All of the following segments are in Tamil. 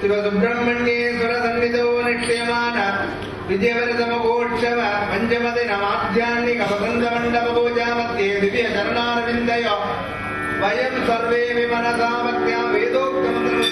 शिवसुब्रह्मण्येश्वर सन्निधो निक्षेमान विजयवरदमघोत्सव पंचमदिन माध्याह्निक वसन्तमण्डपपूजा मध्ये दिव्य चरणारविन्दयो वयं सर्वे विमनसा भक्त्या वेदोक्तमन्त्रं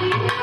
Thank you.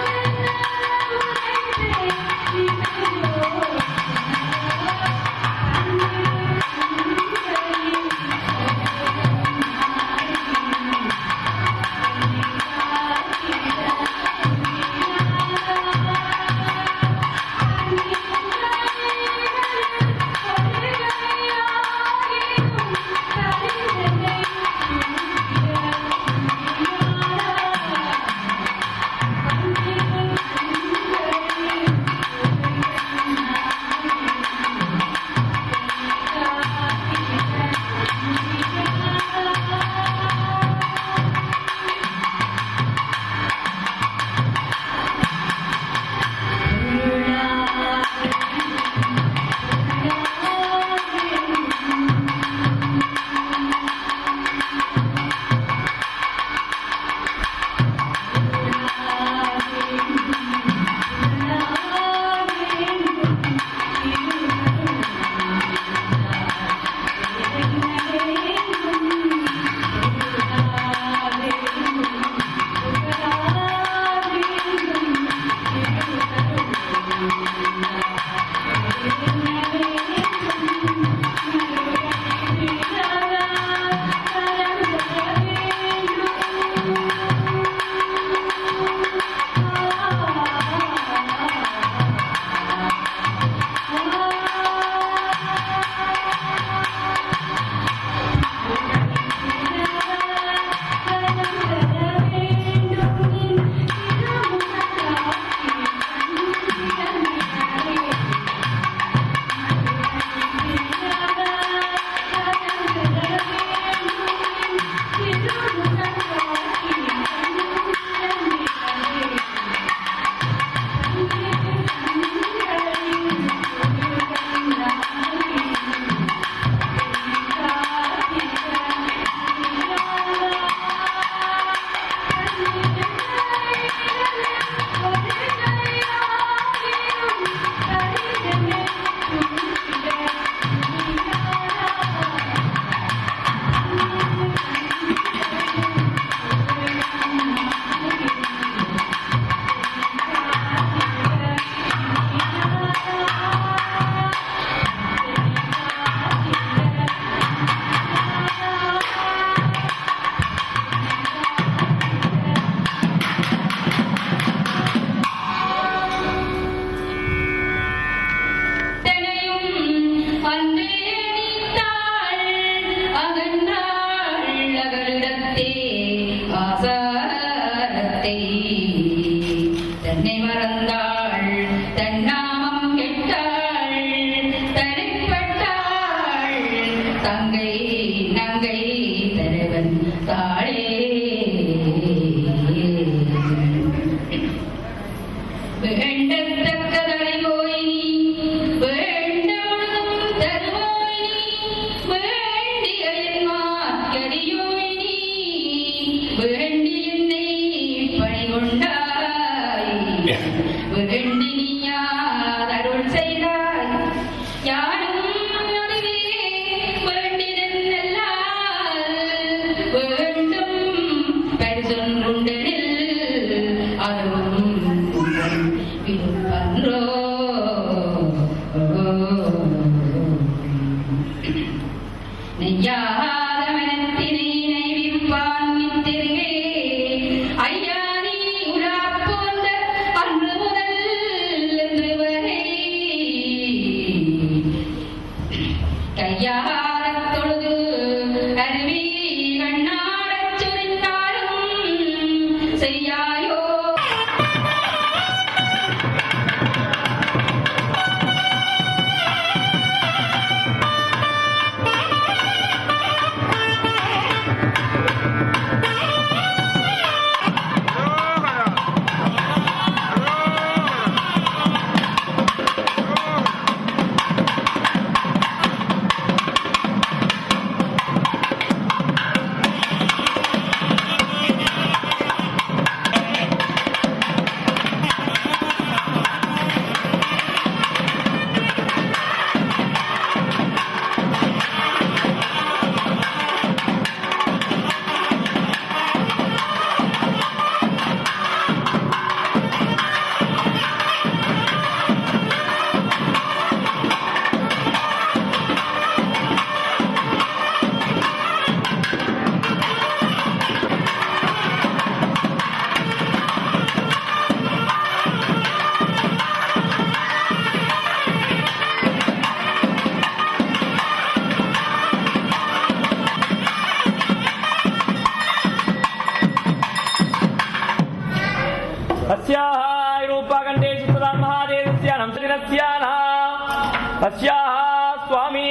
स्वामी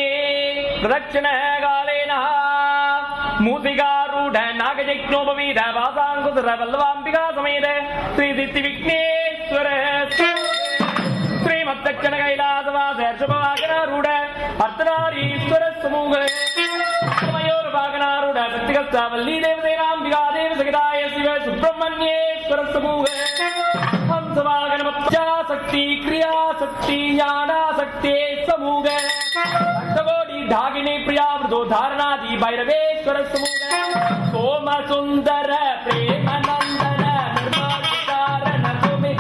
प्रदक्षिण कालेन मूर्तिकारूढ़ नागयज्ञोपवीत वासांकुशर वल्लभाम्बिका समेत श्री सिद्धि विघ्नेश्वर श्रीमद्दक्षिण कैलासवास शुभवागनारूढ़ अर्धनारीश्वर समूह मयूरवागनारूढ़ सत्यगस्ता वल्ली देवसेनाम्बिका देव सहिताय शिव सुब्रह्मण्येश्वर समूह हंसवागनमत्या शक्ति क्रिया शक्ति ज्ञाना शक्ति समूह अष्टकोटि ढाकिनी प्रिया वृदो धारणादि भैरवेश्वर समूह सोम सुंदर प्रेमानंदन निर्माण तुमे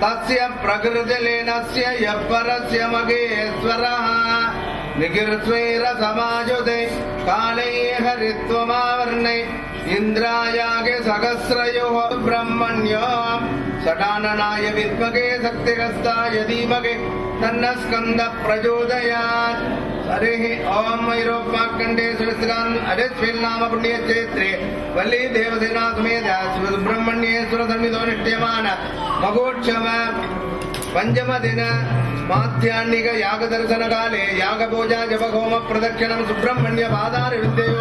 तस्य प्रकृतिलीनस्य यपरस्य मगेश्वरः निगिर्स्वैर समाजुते काले हरित्वमावर्णे इन्द्रायागे सहस्रयोः ब्रह्मण्यो षडाननाय विद्महे शक्तिहस्ताय धीमहि तन्नः स्कन्दः प्रचोदयात्। हरिः ओम ऐरोपाखण्डेश्वरस्थितान् अरिस्विल्नाम पुण्यक्षेत्रे वल्ली देवसेना समेत सुब्रह्मण्येश्वर सन्निधौ निष्ठ्यमान महोत्सव पंचम दिन माध्याह्निक याग दर्शन काले याग पूजा जप होम प्रदक्षिणं सुब्रह्मण्य पादार विद्ययो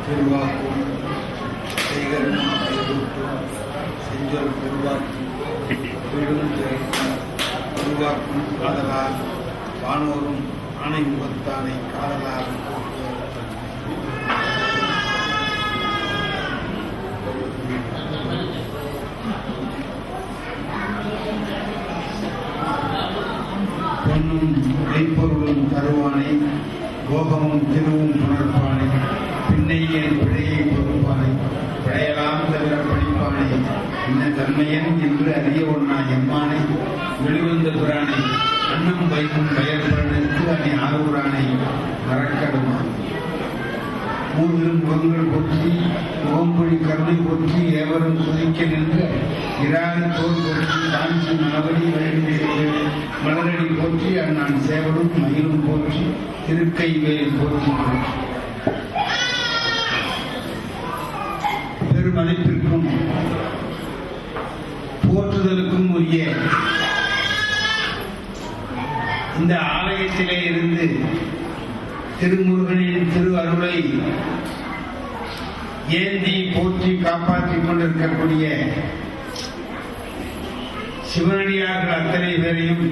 திருவாக்கும் செய்கரும் செஞ்சொல் பெருவாக்கும் வீடும் உருவாக்கும் காதலால் வானோரும் ஆணை முகத்தானை காதலால் பொன்னும் மெய்ப்பொருளும் தருவானை போகமும் திருவும் புணர்ப்பானை பின்னையன் பிழையை பொறுப்பானை பிழையலாம் தவிர படிப்பானை இன்ன தன்மையன் என்று அறிய ஒண்ணா எம்மானை வெளிவந்த புராணை அன்னம் வைக்கும் பெயர்பனுக்கு அணி ஆரூரானை மறக்கடுமான் மூவிலும் முகங்கள் போற்றி முகம்பொழி கருணை போற்றி ஏவரும் சுதிக்க நின்று இராறு தோல் போற்றி காஞ்சி மலவடி வழி மலரடி போற்றி அண்ணான் சேவலும் மயிலும் போற்றி திருக்கை வேல் போற்றி பெருமதிப்பிற்கும் போற்றுதலுக்கும் உரிய இந்த ஆலயத்திலே இருந்து திருமுருகனின் திரு அருளை ஏந்தி போற்றி காப்பாற்றிக் கொண்டிருக்கக்கூடிய சிவனடியார்கள் அத்தனை பேரையும்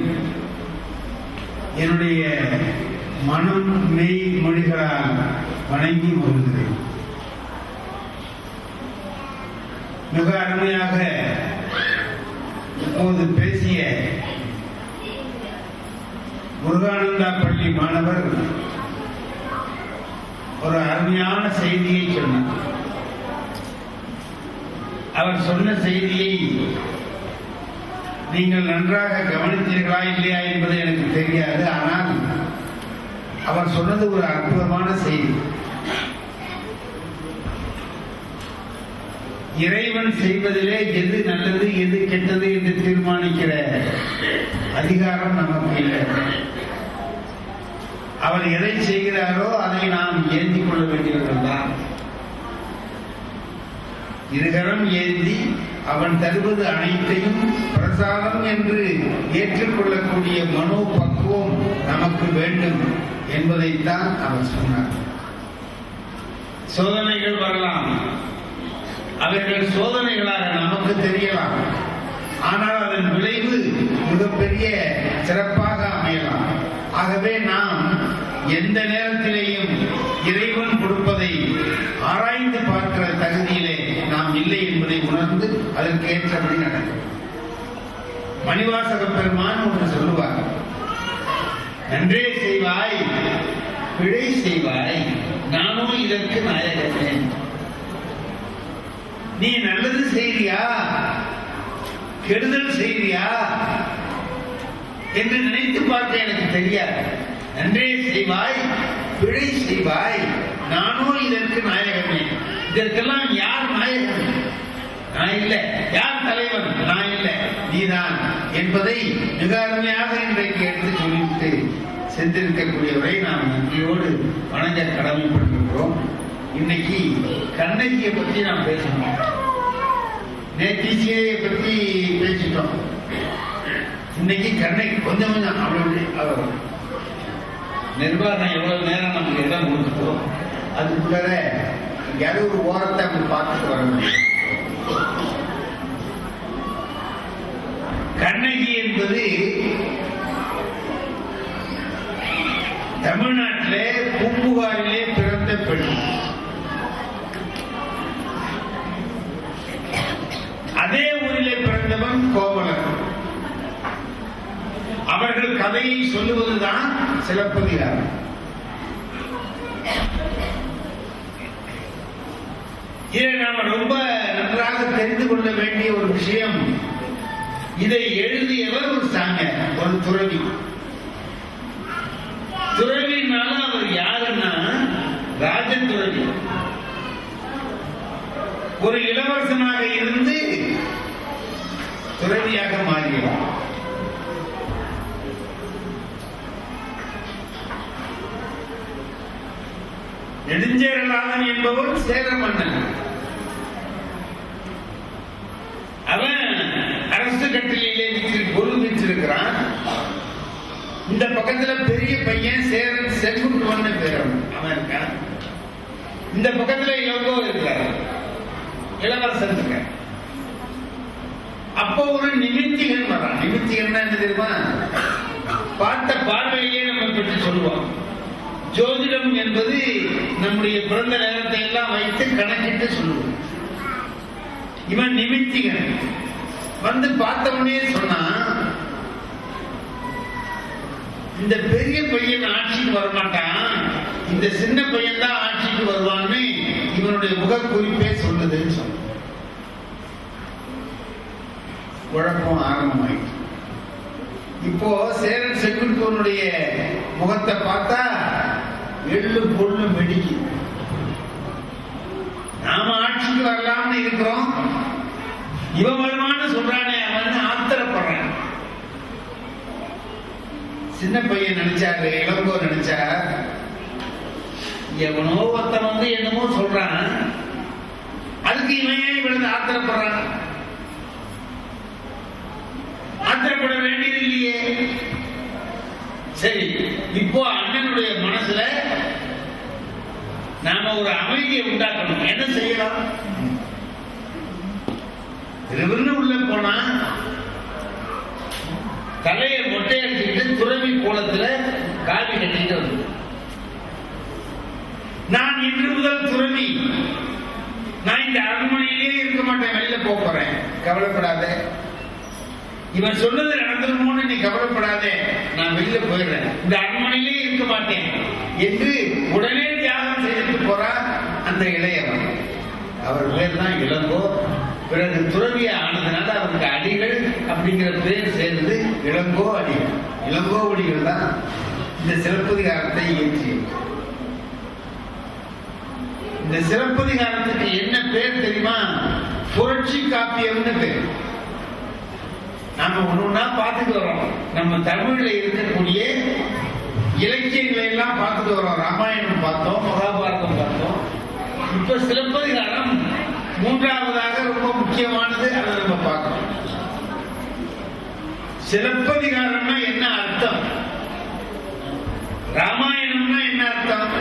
என்னுடைய மனம் மெய் மொழிகளால் வணங்கி வருகிறேன். மிக அருமையாக இப்போது பேசிய முருகானந்தா பள்ளி மாணவர் ஒரு அருமையான செய்தியை சொன்னார். அவர் சொன்ன செய்தியை நீங்கள் நன்றாக கவனித்தீர்களா இல்லையா என்பது எனக்கு தெரியாது. ஆனால் அவர் சொன்னது ஒரு அற்புதமான செய்தி. இறைவன் செய்வதிலே எது நல்லது எது கெட்டது என்று தீர்மானிக்கிற அதிகாரம் நமக்கு இல்லை. அவர் எதை செய்கிறாரோ அதை நாம் ஏந்தி கொள்ள வேண்டியவர்கள் தான். இருகரம் ஏந்தி அவன் தருவது அனைத்தையும் பிரசாதம் என்று ஏற்றுக்கொள்ளக்கூடிய மனோ பக்குவம் நமக்கு வேண்டும் என்பதைத்தான் அவர் சொன்னார். சோதனைகள் வரலாம், அவர்கள் சோதனைகளாக நமக்கு தெரியலாம், ஆனால் அதன் விளைவு மிகப்பெரிய சிறப்பாக அமையலாம். ஆகவே நாம் எந்த நேரத்திலேயும் இறைவன் கொடுப்பதை ஆராய்ந்து பார்க்கிற தகுதியிலே நாம் இல்லை என்பதை உணர்ந்து அதற்கு ஏற்றபடி நடக்கும். மணிவாசக பெருமான் ஒன்று சொல்லுவார், நன்றே செய்வாய் பிழை செய்வாய் நானும் இதற்கு நாயகனே. நீ நல்லது செய்றியா கெடுதல் செய்றியா என்று நினைத்து பார்க்க எனக்கு தெரியாது. நன்றே செய்வாய் பிழை செய்வாய் நானும் இதற்கு நாயகமே. இதற்கெல்லாம் யார் நாயகன்? நான் இல்லை. யார் தலைவன்? நான் இல்லை, நீதான் என்பதை மிக அருமையாக இன்றைக்கு எடுத்து சொல்லிவிட்டு சென்றிருக்கக்கூடியவரை நாம் நன்றியோடு வணங்க கடமைப்பட்டிருக்கிறோம். இன்னைக்கு கண்ணகியை பற்றி நாம் பேசணும். நேற்று சீதையை பற்றி பேசிட்டோம். இன்னைக்கு கண்ணகி கொஞ்சம் கொஞ்சம் அவருடைய நிர்வாகம் எவ்வளவு நேரம் நமக்கு இடம் கொடுத்துட்டோம். அதுக்குள்ள யாரும் ஒரு ஓரத்தை அப்படி பார்த்துட்டு வர முடியும். கண்ணகி என்பது தமிழ்நாட்டிலே பூம்புகாரிலே பிறந்த பெண். அதே ஊரிலே பிறந்தவன் கோவலன். அவர்கள் கதையை சொல்லுவதுதான் சிலப்பதிகாரம். இதை நாம் ரொம்ப நன்றாக தெரிந்து கொள்ள வேண்டிய ஒரு விஷயம். இதை எழுதியவர் ஒரு சாமியார், ஒரு துறவி. துறவினால அவர் யாருன்னா ராஜ துறவி. ஒரு இளவரசனாக இருந்து துறவியாக மாறியவர். நெடுஞ்சேரலாதன் என்பவன் சேர மன்னன். அவன் அரசு கட்டளையிலே பொருள் வீற்றிருக்கிறான். இந்த பக்கத்துல பெரிய பையன் சேரன் செங்குட்டுவன் பேர் அவன் இருக்கான். இந்த பக்கத்துல இளங்கோ இருக்கிறார், இளவரசன் இருக்க. அப்போ ஒரு நிமித்திகன் வரான். நிமித்திகன் என்ன தெரியுமா? பார்த்த பார்வையிலே நம்ம பற்றி சொல்லுவோம். ஜோதிடம் என்பது நம்முடைய பிறந்த நேரத்தை எல்லாம் வைத்து கணக்கிட்டு சொல்லுவோம். இவன் நிமித்திகன் வந்து பார்த்தவனே சொன்னான், இந்த பெரிய பையன் ஆட்சிக்கு வரமாட்டான், இந்த சின்ன பையன் தான் ஆட்சிக்கு வருவான்னு இவனுடைய முகக்குறிப்பே சொல்லுதுன்னு சொன்ன. குழப்பம் ஆரம்பமாயிட்டு. இப்போ சேரன் செங்குட்டுவனுடைய முகத்தை பார்த்தா எள்ளு பொண்ணு வெடிக்கு. நாம ஆட்சிக்கு வரலாம்னு இருக்கிறோம், இவன் வருமானு சொல்றானே அவன் ஆத்திரப்படுறான். சின்ன பையன் நினைச்சாரு, இளங்கோ நினைச்சா, எவனோ ஒருத்தன் வந்து என்னமோ சொல்றான், அதுக்கு இவன் ஏன் இவ்வளவு ஆத்திரப்படுறான்? ஆத்திரப்பட வேண்டியது இல்லையே. சரி, இப்போ அண்ணனுடைய மனசுல நாம ஒரு அமைதியை உண்டாக்கணும். என்ன செய்யலாம்? திருவிழு உள்ள போனா தலையை மொட்டை அடிச்சுக்கிட்டு துறவி கோலத்துல காவி கட்டிட்டு வந்து, நான் இன்று முதல் துறவி, நான் இந்த அரண்மனையிலே இருக்க மாட்டேன், வெளியில போறேன், கவலைப்படாத. இவன் சொன்னது நடந்துருமோன்னு நீ கவலைப்படாதே, நான் வெளியில போயிடுறேன், இந்த அரண்மனையிலே இருக்க மாட்டேன் என்று உடனே தியாகம் செய்துட்டு போறார் அந்த இளையவன். அவர் பேர் தான் இளங்கோ. பிறகு துறவியா ஆனதுனால அவருக்கு அடிகள் அப்படிங்கிற பேர் சேர்ந்து இளங்கோ அடிகள். இளங்கோ அடிகள் தான் இந்த சிலப்பதிகாரத்தை இயற்றியது. இந்த சிலப்பதிகாரத்துக்கு என்ன பேர் தெரியுமா? புரட்சி காப்பியம்னு பேர். நாம ஒண்ணா பார்த்துட்டு வரோம். நம்ம தமிழ்ல இருக்கக்கூடிய இலக்கியங்களை எல்லாம் பார்த்துட்டு வரோம். ராமாயணம் பார்த்தோம், மகாபாரதம் பார்த்தோம். இப்ப சிலப்பதிகாரம் மூன்றாவதாக ரொம்ப முக்கியமானது, அதை நம்ம பார்க்கணும். சிலப்பதிகாரம்னா என்ன அர்த்தம்? ராமாயணம்னா என்ன அர்த்தம்?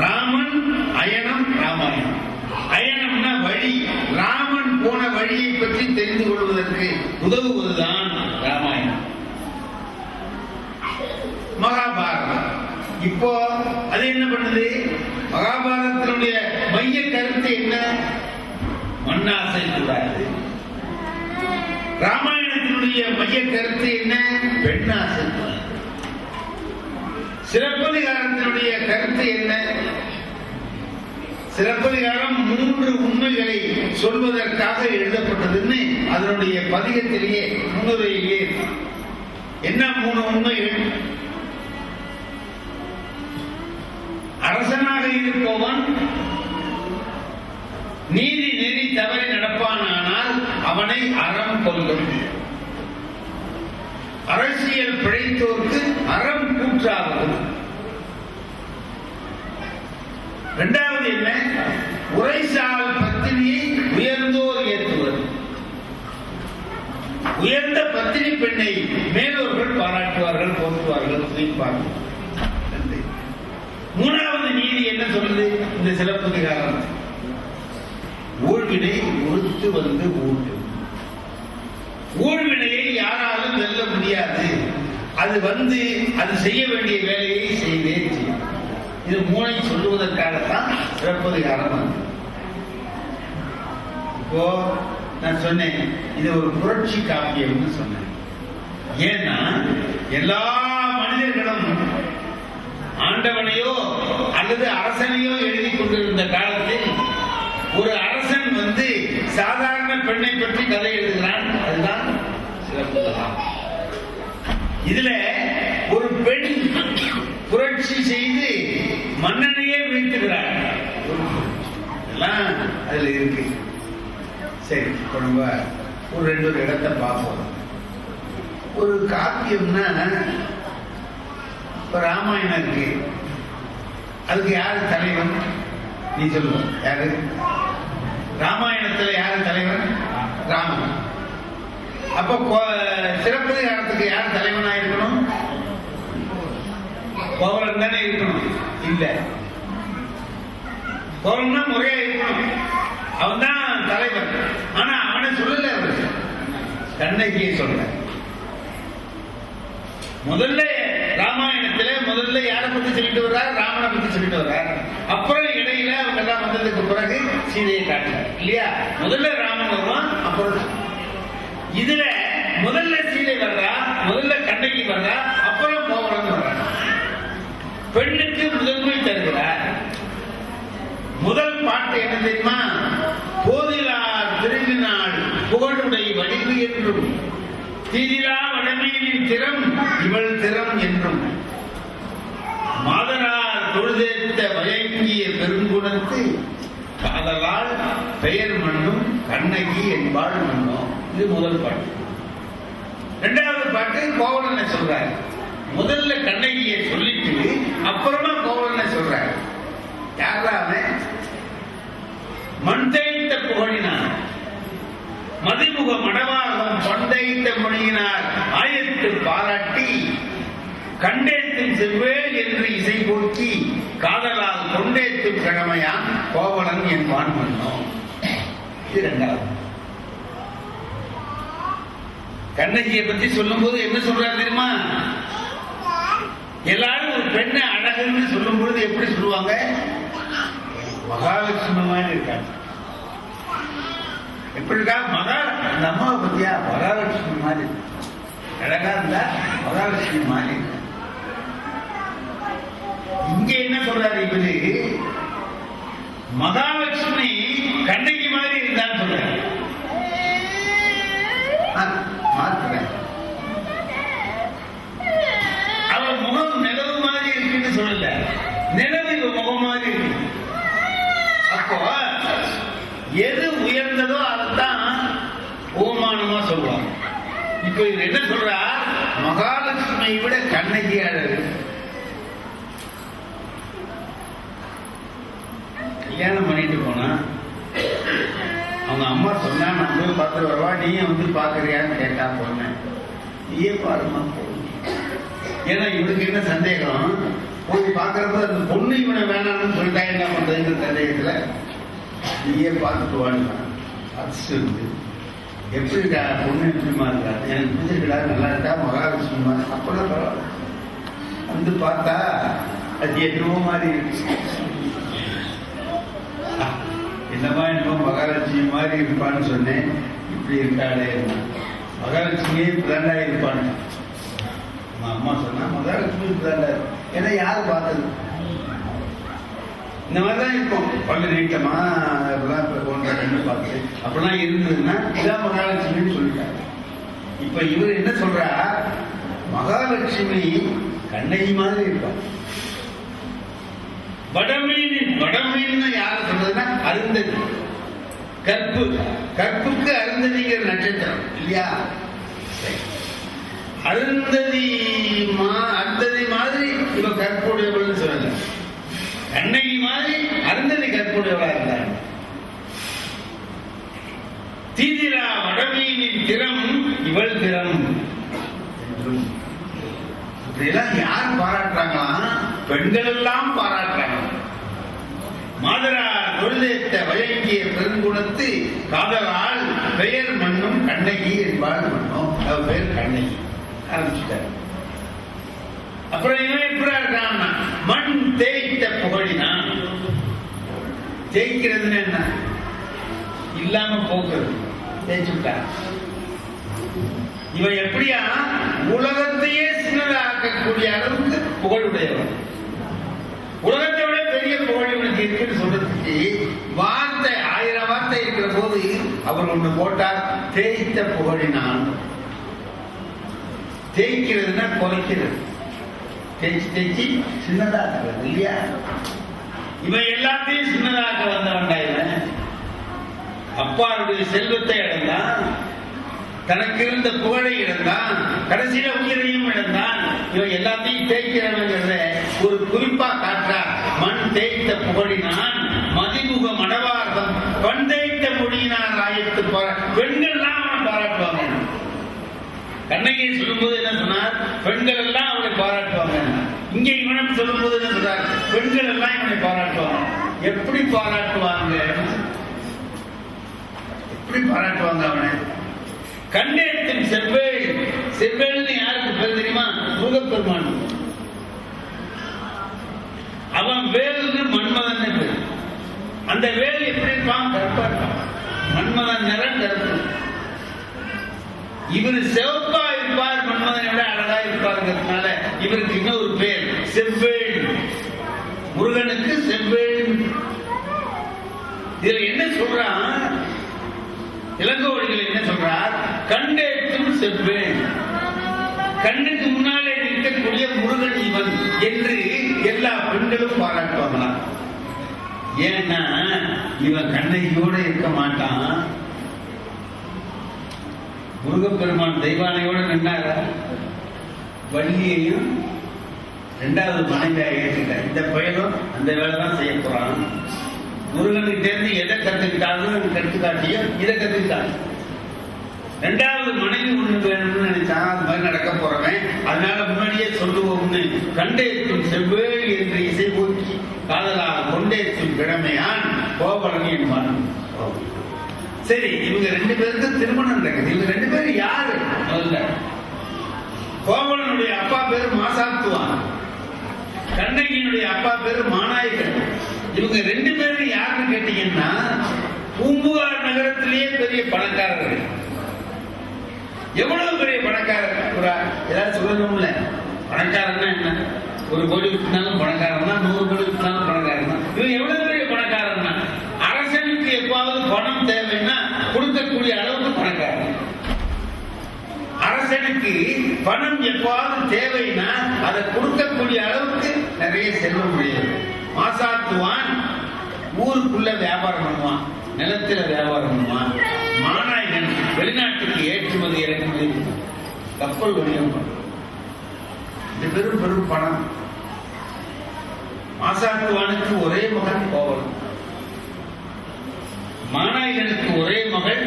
ராமன் அயனம் ராமாயணம். அயனம்னா வழி, ராமன் போன வழியை பற்றி தெரிந்து கொள்வதற்கு உதவுவதுதான் ராமாயணம். மகாபாரதம் இப்போ அது என்ன பண்ணுது? மகாபாரதத்தினுடைய மைய கருத்து என்ன? மண்ணாசை கூடாது. ராமாயணத்தினுடைய மைய கருத்து என்ன? பெண்ணாசை கூடாது. சிலப்பதிகாரத்தினுடைய கருத்து என்ன? சிலப்பதிகாரம் 3 உண்மைகளை சொல்வதற்காக எழுதப்பட்டதுன்னு அதனுடைய பதிகத்திலேயே முன்னுரையிலேயே. என்ன 3 உண்மைகள்? அரசனாக இருப்பவன் நீதி நெறி தவறி நடப்பானால் அவனை அறம் கொல்லும். அரசியல் பிழைத்தோருக்கு அறம் கூற்றாகும். இரண்டாவது என்ன? உரைசால் பத்தினியை உயர்ந்தோர் ஏற்றுவர். உயர்ந்த பத்தினி பெண்ணை மேலோர்கள் பாராட்டுவார்கள், போற்றுவார்கள், துதிப்பார்கள். மூணாவது நீதி என்ன சொல்லுது இந்த சிலப்பதிகாரம்? ஊழ்வினை ஒருத்து வந்து ஊட்டு. ஊழ்வினையை யாராலும் வெல்ல முடியாது, அது வந்து அது செய்ய வேண்டிய வேலையை செய்தே செய்யும். இது 3 சொல்லுவதற்காகத்தான் சிலப்பதிகாரம். இப்போ நான் சொன்னேன் இது ஒரு புரட்சி காப்பியம்னு சொன்னேன். ஏன்னா எல்லா மனிதர்களும் ஆண்டவனையோ அல்லது அரசனையோ எழுதி கொண்டிருந்த காலத்தில் ஒரு அரசன் வந்து சாதாரண பெண்ணை பற்றி கதை எழுதுகிறான். அதுதான் சிலப்பதிகாரம். இதுல ஒரு பெண் புரட்சி செய்து மன்னனையே வீழ்த்துகிறார். எல்லாம் அதுல இருக்கு. சரி, இப்ப நம்ம ஒரு 2 இடத்தை பார்ப்போம். ஒரு காப்பியம்னா இப்ப ராமாயணம் இருக்கு, அதுக்கு யாரு தலைவன்? நீ சொல்லுவ. யாரு? ராமாயணத்துல யாரு தலைவன்? ராமன். அப்ப சிறப்பதிகாரத்துக்கு யார் தலைவனா இருக்கணும்? கோவலன் தானே இருக்கணும். இல்ல, கோவலன்னா முறையா இருக்கணும், அவன் தான் தலைவன். ஆனா அவனை சொல்லல, அவரு கண்ணகியை சொல்ற. முதல்ல ராமாயணத்துல முதல்ல யாரை பத்தி சொல்லிட்டு வர்றார்? ராமனை பத்தி சொல்லிட்டு வர்றார். அப்புறம் இடையில அவங்க எல்லாம் வந்ததுக்கு பிறகு சீதையை காட்டுறார் இல்லையா? முதல்ல ராமன் வருவான், அப்புறம் இதுல முதல்ல சீதை வர்றா, முதல்ல கண்ணகி வர்றா, அப்புறம் கோவலன் வர்றா. பெண்ணுக்கு முதன்மை தருகிறார். முதல் பாட்டு என்ன தெரியுமா? போதிலார் திரும்பினாள் புகழுடை வடிவு என்றும் தீதிலா வடமையின் திறம் இவள் திறம் என்றும் மாதரார் தொழுதேத்த வயங்கிய பெருங்குணத்து காதலால் பெயர் மண்ணும் கண்ணகி என்பாள் மண்ணும். இது முதல் பாட்டு. இரண்டாவது பாட்டு கோவலனை சொல்றார். முதல்ல கண்ணகியை சொல்லிட்டு அப்புறமா கோவலனை சொல்றார். யாரா அவன்? மண் தேய்த்த புகழினான் மதிமுக மடவாகம் பண்டைத்த மொழியினார் ஆயத்து பாராட்டி கண்டேத்தும் செவ்வேல் என்று இசை போக்கி காதலால் கொண்டேத்தும் கடமையான் கோவலன் என்பான் மன்னோம். இது இரண்டாவது. கண்ணகியை பத்தி சொல்லும் போது என்ன சொல்றாரு தெரியுமா? எல்லாரும் ஒரு பெண்ணை அழகுன்னு சொல்லும் பொழுது எப்படி சொல்லுவாங்க? மகாலட்சுமி மாதிரி இருக்காங்க. எப்படி இருக்கா? அந்த அம்மாவை பத்தியா மகாலட்சுமி மாதிரி அழகா இருந்தா மகாலட்சுமி மாதிரி. இங்க என்ன சொல்றாரு இவரு? மகாலட்சுமி கண்ணகி மாதிரி இருந்தான்னு சொல்றாரு. அவ முகம் நிலவு மாதிரி இருக்குன்னு சொல்லல, நிலவு இவ முகம் மாதிரி இருக்கு. அப்போ எது உயர்ந்ததோ அதைத்தான் ஓமானமா சொல்லுவாங்க. இப்ப இது என்ன சொல்றா? மகாலட்சுமியை விட கண்ணகி அழகு. கல்யாணம் பண்ணிட்டு போனா அவங்க அம்மா சொன்னா நான் போய் பார்த்து வருவா, நீயும் வந்து பாக்குறியான்னு கேட்டா போனேன். நீயே பாருமா போ. ஏன்னா இவனுக்கு என்ன சந்தேகம்? போய் பாக்குறப்ப அந்த பொண்ணு இவனை வேணாம்னு சொல்லிட்டா என்ன பண்றதுங்கிற சந்தேகத்துல நீயே பார்த்துட்டு வாங்க. அது எப்படிடா பொண்ணு எப்படிமா இருக்கா? எனக்கு பிடிச்சிருக்கா, நல்லா இருக்கா, மகாலட்சுமிமா? அப்பதான் பரவாயில்ல. வந்து பார்த்தா அது என்னவோ மாதிரி இருக்கு. என்னமா என்னமோ மகாலட்சுமி மாதிரி இருப்பான்னு சொன்னேன், இப்படி இருக்காளே. மகாலட்சுமியே இப்பதாண்டா இருப்பான்னு அம்மா சொன்னா. மகாலட்சுமி இப்பதாண்டா. ஏன்னா யாரு பார்த்தது? இந்த மாதிரிதான் இருக்கும். பல்லு நீட்டமா போன்ற கண்ணு பார்த்து அப்படிலாம் இருந்ததுன்னா இதான் மகாலட்சுமின்னு சொல்லிட்டாங்க. இப்ப இவர் என்ன சொல்றா? மகாலட்சுமி கண்ணகி மாதிரி இருப்பாங்க. வடமீன் யார சொல்றதுன்னா அருந்ததி. கற்புக்கு அருந்ததிங்கிற நட்சத்திரம் இல்லையா? அருந்ததி மாதிரி இவ கற்புடையவள் சொல்லல. கண்ணகி மாதிரி அருந்ததி கற்புடையவளா இருந்தாங்க. தீதிரா வடமீனின் திறம் இவள் திறம் என்றும் இப்படியெல்லாம் யார் பாராட்டுறாங்களா? பெண்கள் எல்லாம் பாராட்டுறாங்க. மாதரா தொழுதேத்த வயங்கிய பெருங்குணத்து காதலால் பெயர் மண்ணும் கண்ணகி என்பாள் மண்ணும். அவ பெயர் கண்ணகி ஆரம்பிச்சுட்டார். அப்புறம் இவன் எப்படி இருக்கான்? மண் தேய்த்த புகழினான். தேய்க்கிறதுன்னு என்ன? இல்லாம போக்குறது. தேய்ச்சுட்டார். இவன் எப்படியா உலகத்தையே சின்னதாக்கக்கூடிய அளவுக்கு புகழுடையவன். உலகத்தை விட பெரிய புகழ் இவனுக்கு இருக்குன்னு சொல்றதுக்கு வார்த்தை 1000 வார்த்தை இருக்கிற போது அவர் ஒண்ணு போட்டார், தேய்த்த புகழினான். தேய்க்கிறதுனா குறைக்கிறது. தேய்ச்சி சின்னதாக்குறது இல்லையா? இவன் எல்லாத்தையும் சின்னதாக்க வந்தவன்டா இவன். அப்பாருடைய செல்வத்தை இழந்தான், தனக்கு இருந்த புகழை இழந்தான், கடைசியில உயிரையும் இழந்தான். இவன் எல்லாத்தையும் தேய்க்கிறவங்கிறத ஒரு குறிப்பா காட்டுறார். மண் தேய்த்த புகழினான் மதிமுக மடவார்தம் பண்டைத்த மொழியினார் ஆயத்து பெண்கள் எல்லாம் அவனை பாராட்டுவாங்க. கண்ணகி சொல்லும்போது என்ன சொன்னார்? பெண்கள் எல்லாம் அவனை பாராட்டுவாங்க. இங்கே இவனம் சொல்லும்போது என்ன சொல்றார்? பெண்கள் எல்லாம் இவனை பாராட்டுவாங்க. எப்படி பாராட்டுவாங்க? எப்படி பாராட்டுவாங்க அவனை? கண்டேத்தின் செவ்வேள். செவ்வேள்னு யாருக்கு பேர் தெரியுமா? முருகப்பெருமான். அவன் வேல்னு மன்மதன் பேர். அந்த வேல் எப்படி இருப்பான்? கருப்பா இருப்பான். மன்மதன் நிறம் கருப்பு. இவர் சிவப்பா இருப்பார், மன்மதனை விட அழகா இருப்பாருங்கிறதுனால இவருக்கு இன்னொரு பேர் செவ்வேள். முருகனுக்கு செவ்வேள். இதுல என்ன சொல்றான் இளங்கோவடிகள்? என்ன சொல்றார்? கண்டேற்றும் செவ்வேள். கண்ணுக்கு முன்னாலே நிற்கக்கூடிய முருகன் இவன் என்று எல்லா பெண்களும் பாராட்டுவாங்களாம். ஏன்னா இவன் கண்ணகியோட இருக்க மாட்டான். முருகப்பெருமான் தெய்வானையோட நின்றார வள்ளியையும் இரண்டாவது மனைவியாக ஏற்றுட்டார். இந்த பயனும் அந்த வேலை தான் செய்ய போறான். முருகனுக்கு தெரிந்து எதை கற்றுக்கிட்டாலும் கற்றுக்காட்டியோ இதை கற்றுக்கிட்டாங்க. இரண்டாவது மனைவி ஒண்ணு வேணும்னு நினைச்சான். அது மாதிரி நடக்க போறவன். அதனால முன்னாடியே சொல்லுவோம்னு கண்டேற்றும் செவ்வேள் என்று இசை போக்கி காதலாக கொண்டேற்றும் கிழமையான் கோவலன் என்பான். சரி, இவங்க ரெண்டு பேருக்கு திருமணம் நடக்குது. இவங்க ரெண்டு பேரும் யாரு? முதல்ல கோவலனுடைய அப்பா பேரு மாசாத்துவான், கண்ணகியினுடைய அப்பா பேரு மாநாயகன். இவங்க ரெண்டு பேரும் யாருன்னு கேட்டீங்கன்னா பூம்புகார் நகரத்திலேயே பெரிய பணக்காரர்கள். எவ்வளவு பெரிய பணக்காரர்? ஏதாவது சொல்லணும்ல. பணக்காரன்னா என்ன? 1 கோடி விட்டுனாலும் பணக்காரன் தான், 100 கோடி விட்டுனாலும் பணக்காரன் தான். இவன் எவ்வளவு பெரிய பணக்காரன்னா அரசனுக்கு எப்பாவது பணம் தேவைன்னா கொடுக்கக்கூடிய அளவுக்கு பணக்காரன். அரசனுக்கு பணம் எப்பாவது தேவைன்னா அதை கொடுக்கக்கூடிய அளவுக்கு நிறைய செல்வம் உடையது. மாசாத்துவான் ஊருக்குள்ள வியாபாரம் பண்ணுவான், நிலத்தில வியாபாரம் பண்ணுவான். மாநாயகன் வெளிநாட்டுக்கு ஏற்றுமதி இறக்குமதி கப்பல் வணிகம் பண்ணுவான். இது பெரும் பெரும் பணம். மாசாத்துவானுக்கு ஒரே மகன் கோவலன், மாநாயகனுக்கு ஒரே மகள்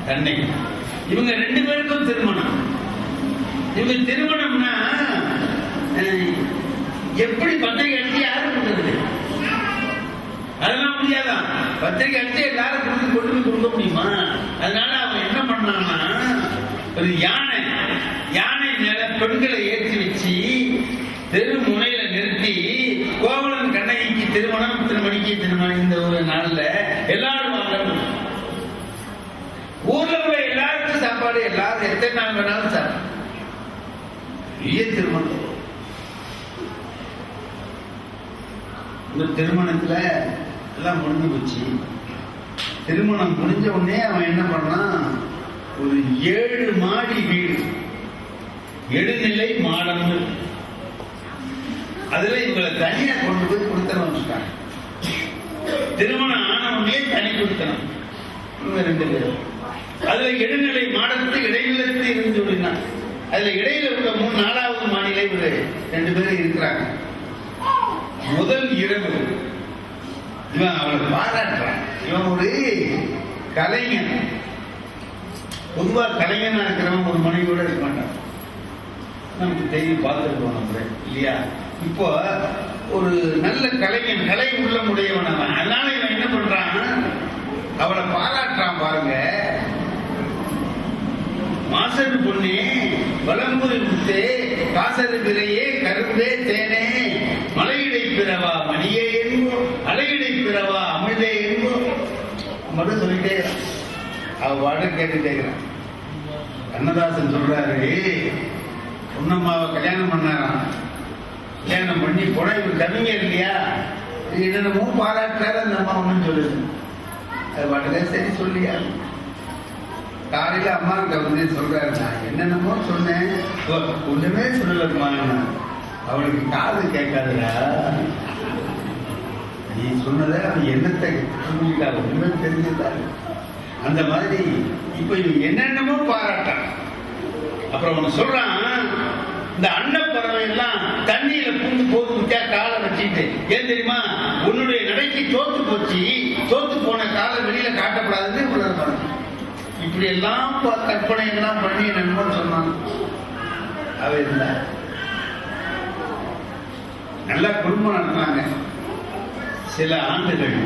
கண்ணகி. இவங்க ரெண்டு பேருக்கும் திருமணம். இவங்க திருமணம்னா எப்படி பத்திரிகை அடிச்சு யாரும் கொடுக்குறது? அதெல்லாம் முடியாதான். பத்திரிகை அடிச்சு எல்லாரும் கொண்டு போய் கொடுக்க முடியுமா? அதனால அவன் என்ன பண்ணான்னா ஒரு யானை மேல பெண்களை ஏற்றி வச்சு தெரு முனையில நிறுத்தி கோவலன் கண்ணகிக்கு திருமணம், இத்தனை மணிக்கு திருமணம், இந்த ஒரு நாள்ல எல்லாரும் வாங்க. ஊர்ல உள்ள எல்லாருக்கும் சாப்பாடு, எல்லாரும் எத்தனை நாள் வேணாலும் சாப்பிடும். பெரிய திருமணம். இந்த திருமணத்துல எல்லாம் முடிஞ்சு போச்சு. திருமணம் முடிஞ்ச உடனே அவன் என்ன பண்ணான்? ஒரு 7 மாடி வீடு, 7 நிலை மாடம். அதுல இவங்களை தனியா கொண்டு போய் கொடுத்தனம் வச்சுட்டாங்க. திருமணம் ஆன உடனே தனி கொடுத்தனம் இவங்க 2 பேரும். அதுல 7 நிலை மாடத்துக்கு இடைநிலத்தில் இருந்து விடுனான். அதுல இடையில உள்ள 4வது மாடியில இவரு 2 பேரும் இருக்கிறாங்க. முதல் இரவு இவன் அவளை பாராட்டுறான். இவன் ஒரு கலைஞன். பொதுவா கலைஞனா இருக்கிறவன் ஒரு மனைவியோட இருக்க மாட்டான். நமக்கு தெரியும், பார்த்துருக்கோம் நம்ம இல்லையா? இப்போ ஒரு நல்ல கலைஞன், கலை உள்ளமுடையவன் அவன். அதனால இவன் என்ன பண்றான்? அவளை பாராட்டுறான். பாருங்க, மாசரு பொண்ணே, வலம்புரி முத்தே, காசரு விரையே, கரும்பே தேனே, மலையிடை பிறவா மணியே என்போ, அலையிடை பிறவா அமிழ்தே என்போ மட்டும் சொல்லிட்டே அவ பாட்டு கேட்டுட்டே இருக்கிறான். கண்ணதாசன் சொல்றாரு, பொன்னம்மாவை கல்யாணம் பண்ணாராம். கல்யாணம் பண்ணி போனா இவர் கவிஞர் இல்லையா, என்னென்னமோ பாராட்டுறாரு அந்த அம்மா ஒண்ணும் சொல்லுது. அது பாட்டுக்க சரி சொல்லியா. காலையில அம்மா கிட்ட வந்து சொல்றாரு, நான் என்னென்னமோ சொன்னேன், ஒண்ணுமே சொல்லலம்மா. அவளுக்கு காது கேட்காதுடா, நீ சொன்னத அவன் என்னத்தை சொல்லிட்டா, ஒண்ணுமே தெரிஞ்சுட்டாரு. அந்த மாதிரி இப்ப இவன் என்னென்னமோ பாராட்டான். அப்புறம் அவன் சொல்றான், இந்த அன்னப்பறவை எல்லாம் தண்ணியில பூந்து போதுக்கா காலை வச்சு பண்ணிட்டேன். ஏன் தெரியுமா? உன்னுடைய நடைக்கு தோத்து போச்சு, தோத்து போன காலம் வெளியில காட்டப்படாதுன்னு உலகம். இப்படி எல்லாம் கற்பனை எல்லாம் பண்ணி நண்பன் சொன்னான். அவ இருந்தா நல்லா குடும்பம் நடத்தினாங்க. சில ஆண்டுகள்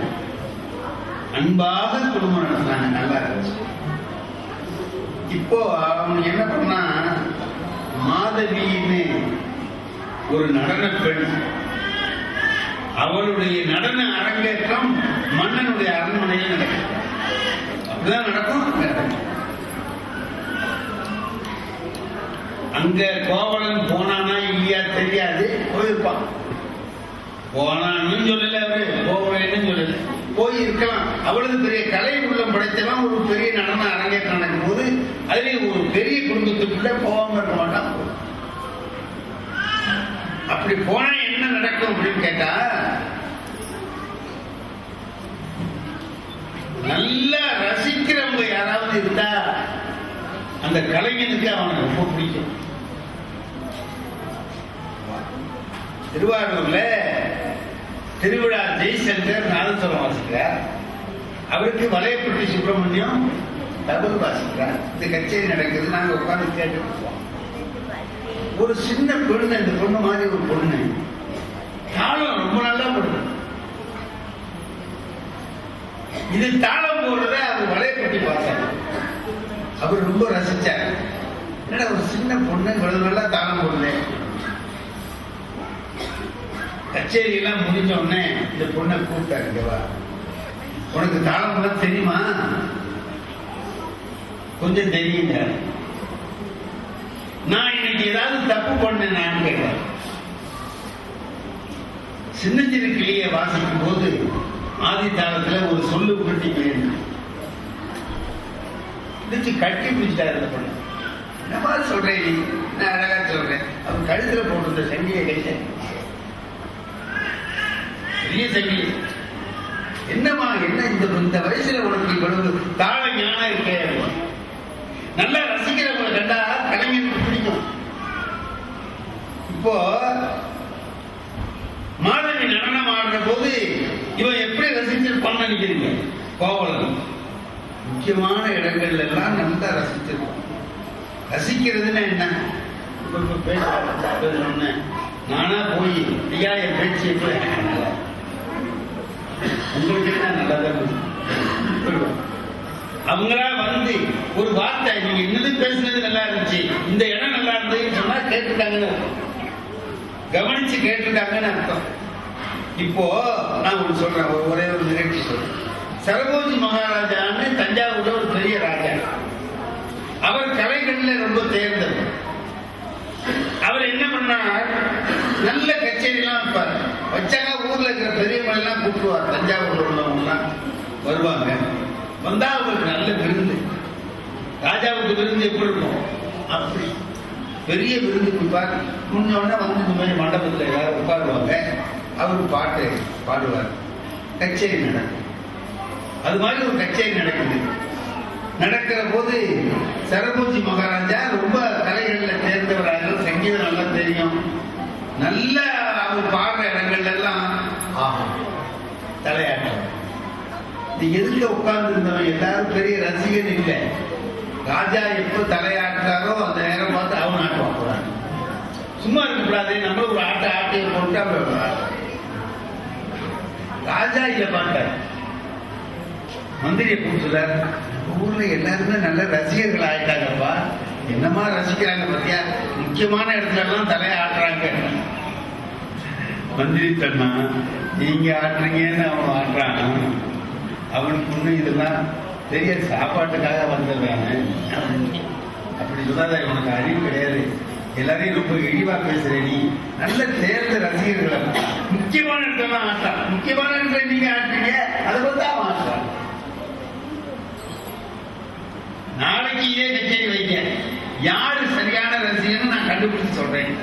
அன்பாக குடும்பம் நடத்தினாங்க. நல்லா இருந்துச்சு. இப்போ அவனுக்கு என்ன பண்ணா, மாதவின்னு ஒரு நடன பெண், அவளுடைய நடன அரங்கேற்றம் மன்னனுடைய அரண்மனையில் நடக்கும். அப்படிதான் நடக்கும். அங்க கோவலன் போனானா இல்லையா தெரியாது, போயிருப்பான். போனான்னு சொல்லல, அவரு போவேன்னு சொல்லல, போய் இருக்கலாம். அவ்வளவு பெரிய கலை உள்ளம் படைத்தவன் ஒரு பெரிய நடன அரங்கேற்றம் நடக்கும் போது அதிலே ஒரு பெரிய குடும்பத்துக்குள்ள போகாம இருக்க மாட்டான். அப்படி போனா என்ன நடக்கும் அப்படின்னு கேட்டா, நல்லா ரசிக்கிறவங்க யாராவது இருந்தா அந்த கலைஞனுக்கு அவனுக்கு ரொம்ப பிடிக்கும். திருவாரூர்ல திருவிழா ஜெய்சங்கர் நாதஸ்வரம் வாசிக்கிறார். அவருக்கு வலையப்பட்டி சுப்பிரமணியம் தபல் வாசிக்கிறார். இந்த கச்சேரி நடக்குது. நாங்க உட்கார்ந்து கேட்டு ஒரு சின்ன பொண்ணு, இந்த பொண்ணு மாதிரி ஒரு பொண்ணு தாளம் ரொம்ப நல்லா போடுது. இது தாளம் போடுறத அவர் வலையப்பட்டி பார்த்தார். அவர் ரொம்ப ரசிச்சார். என்னடா ஒரு சின்ன பொண்ணு இவ்வளவு நல்லா தாளம் போடுது. கச்சேரி எல்லாம் முடிஞ்ச உடனே இந்த பொண்ணை கூப்பிட்டாருவா, உனக்கு தாளம் எல்லாம் தெரியுமா? கொஞ்சம் தெரியுங்க. நான் இன்னைக்கு ஏதாவது தப்பு பண்ணேன் நான் கேட்டேன். சின்னஞ்சிறு கிளியை வாசிக்கும் போது ஆதி தாளத்துல ஒரு சொல்லு உருட்டி கட்டி பிடிச்சிட்டாரு அந்த பொண்ணு. என்னமா சொல்றேன் நீ? நான் அழகா சொல்றேன். அவன் கழுத்துல போட்டிருந்த சங்கியை கைட்டேன், பெரிய சங்கி. என்னமா என்ன இந்த வயசுல உனக்கு இவ்வளவு தாள ஞானம் இருக்கே? நல்லா ரசிக்கிறவங்களை கண்டா கலைஞருக்கு பிடிக்கும். இப்போ மாதவி நடனம் ஆடுற போது இவன் எப்படி ரசிச்சிருப்பான்னு நினைக்கிறீங்க? கோவலன் முக்கியமான இடங்கள்ல எல்லாம் நல்லா ரசிச்சிருப்பான். ரசிக்கிறதுன்னா என்ன? பேச நானா போய் ஐயா என் பேச்சு உங்களுக்கு என்ன நல்லதான் அவங்களா வந்து ஒரு வார்த்தை, நீங்க என்னது பேசுனது நல்லா இருந்துச்சு, இந்த இடம் நல்லா இருந்ததுன்னு சொன்னா கேட்டுட்டாங்கன்னு கவனிச்சு கேட்டுட்டாங்கன்னு அர்த்தம். இப்போ நான் ஒன்று சொல்றேன், ஒரே ஒரு நிகழ்ச்சி சொல்றேன். சரபோஜி மகாராஜான்னு தஞ்சாவூர்ல ஒரு பெரிய ராஜா. அவர் கலைகள்ல ரொம்ப தேர்ந்தவர். அவர் என்ன பண்ணார், நல்ல கச்சேரி எல்லாம் வைப்பார். வச்சாங்க ஊர்ல இருக்கிற பெரியவங்க எல்லாம் கூப்பிடுவார். தஞ்சாவூர்ல உள்ளவங்க எல்லாம் வருவாங்க. வந்தா அவருக்கு நல்ல விருந்து. ராஜாவுக்கு விருந்து எப்படி இருக்கும்? அப்படி பெரிய விருந்து கொடுப்பார். முன்னோடனே வந்து இந்த மாதிரி மண்டபத்தில் எல்லாரும் உட்காருவாங்க. அவர் பாட்டு பாடுவார். கச்சேரி நடக்கும். அது மாதிரி ஒரு கச்சேரி நடக்குது. நடக்கிற போது சரபோஜி மகாராஜா ரொம்ப கலைகள்ல தேர்ந்தவராக, சங்கீதம் நல்லா தெரியும். நல்ல அவர் பாடுற இடங்கள்ல எல்லாம் தலையாட்டம். எதுல உட்கார்ந்து இருந்தவன் எல்லாரும் பெரிய ரசிகன் இல்லை. ராஜா எப்ப தலையாட்டுறாரோ அந்த நேரம் பார்த்து அவன் ஆட்டுவான் போறாங்க. சும்மா இருக்கக்கூடாது, நம்ம ஒரு ஆட்டை போட்டு அவர் ராஜா இல்ல பாட்டார். மந்திரியை கூப்பிட்டுறார், ஊர்ல எல்லாருமே நல்ல ரசிகர்கள் ஆயிட்டாங்கப்பா, என்னமா ரசிக்கிறாங்க பத்தியா, முக்கியமான இடத்துல எல்லாம் தலையை ஆட்டுறாங்க. மந்திரி சொன்னா, நீங்க ஆட்டுறீங்கன்னு அவன் ஆட்டுறான். அவனுக்கு ஒண்ணு இதெல்லாம் பெரிய சாப்பாட்டுக்காக வந்ததானே அப்படி சொல்லாத, உனக்கு அறிவு கிடையாது. எல்லாரையும் ரொம்ப இழிவா பேசுற நீ. நல்ல தேர்ந்த ரசிகர்கள் முக்கியமான இடத்துல ஆட்டான். முக்கியமான இடத்துல நீங்க ஆட்டுறீங்க, அதை பத்தி அவன் ஆட்டுறான். நாளைக்கு இதே கச்சேரி வைக்க யாரு சரியான ரசிகன்னு நான் கண்டுபிடிச்சு சொல்றேன்.